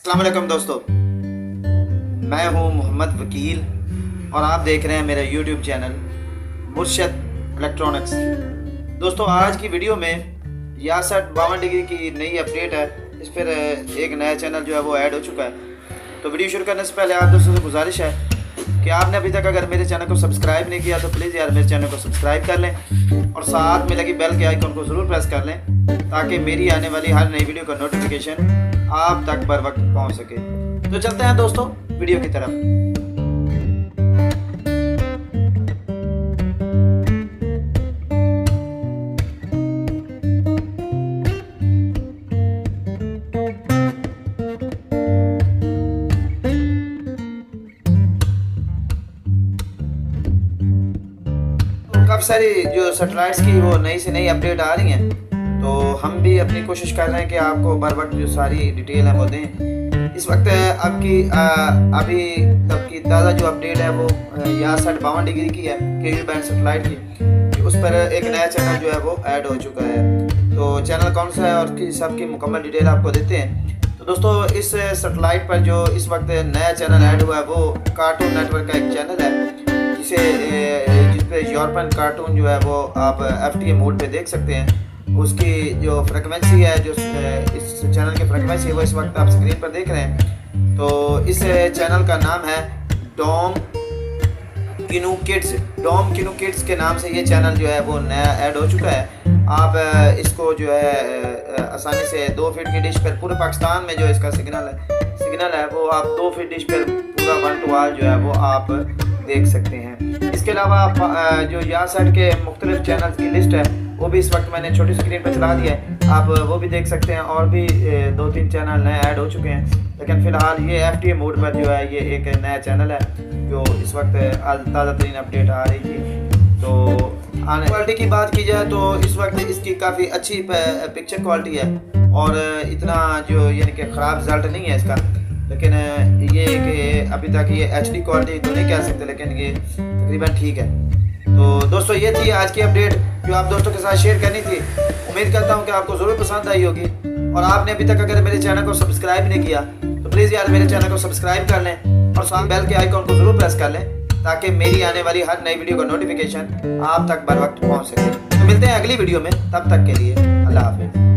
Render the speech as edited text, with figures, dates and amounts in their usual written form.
अस्सलाम वालेकुम दोस्तों, मैं हूं मोहम्मद वकील और आप देख रहे हैं मेरा यूट्यूब चैनल मुर्शद इलेक्ट्रॉनिक्स। दोस्तों, आज की वीडियो में 62 डिग्री की नई अपडेट है। इस पर एक नया चैनल जो है वो ऐड हो चुका है। तो वीडियो शुरू करने से पहले आप दोस्तों से गुजारिश है कि आपने अभी तक अगर मेरे चैनल को सब्सक्राइब नहीं किया तो प्लीज़ यार मेरे चैनल को सब्सक्राइब कर लें और साथ में लगी बेल के आइकन को ज़रूर प्रेस कर लें ताकि मेरी आने वाली हर नई वीडियो का नोटिफिकेशन आप तक बर वक्त पहुंच सके। तो चलते हैं दोस्तों वीडियो की तरफ। काफ़ी सारी जो सैटेलाइट्स की वो नई से नई अपडेट आ रही हैं, तो हम भी अपनी कोशिश कर रहे हैं कि आपको बर वक्त जो सारी डिटेल है वो दें। इस वक्त आपकी अभी तक की ताज़ा जो अपडेट है वो 62 डिग्री की है KU बैंड सैटेलाइट की। उस पर एक नया चैनल जो है वो ऐड हो चुका है। तो चैनल कौन सा है और सबकी मुकम्मल डिटेल आपको देते हैं। तो दोस्तों, इस सैटेलाइट पर जो इस वक्त नया चैनल ऐड हुआ है वो कार्टून नेटवर्क का एक चैनल है जिस पे यूरोपियन कार्टून जो है वो आप FTA मोड पे देख सकते हैं। उसकी जो फ्रिक्वेंसी है, जो इस चैनल की फ्रिक्वेंसी है वो इस वक्त आप स्क्रीन पर देख रहे हैं। तो इस चैनल का नाम है डॉम किनू किड्स। डॉम किनू किड्स के नाम से ये चैनल जो है वो नया ऐड हो चुका है। आप इसको जो है आसानी से 2 फीट की डिश पर पूरे पाकिस्तान में जो इसका सिग्नल है वो आप 2 फीट डिश पर पूरा वन टू ऑल जो है वो आप देख सकते हैं। इसके अलावा आप जो यासठ के मुख्तलिफ चैनल्स की लिस्ट है वो भी इस वक्त मैंने छोटी स्क्रीन पर चला दिया है, आप वो भी देख सकते हैं। और भी 2-3 चैनल नए ऐड हो चुके हैं, लेकिन फ़िलहाल ये FTA मोड पर जो है ये एक नया चैनल है जो इस वक्त ताज़ा तरीन अपडेट आ रही थी। तो क्वालिटी की बात की जाए तो इस वक्त इसकी काफ़ी अच्छी पिक्चर क्वालिटी है और इतना जो यानी कि ख़राब रिज़ल्ट नहीं है इसका। लेकिन ये कि अभी तक ये HD क्वालिटी तो नहीं कह सकते, लेकिन ये तकरीबन ठीक है। तो दोस्तों, ये थी आज की अपडेट जो आप दोस्तों के साथ शेयर करनी थी। उम्मीद करता हूँ कि आपको ज़रूर पसंद आई होगी। और आपने अभी तक अगर मेरे चैनल को सब्सक्राइब नहीं किया तो प्लीज़ यार मेरे चैनल को सब्सक्राइब कर लें और साथ बेल के आइकन को ज़रूर प्रेस कर लें ताकि मेरी आने वाली हर नई वीडियो का नोटिफिकेशन आप तक बर वक्त पहुँच सके। तो मिलते हैं अगली वीडियो में, तब तक के लिए अल्लाह हाफिज़।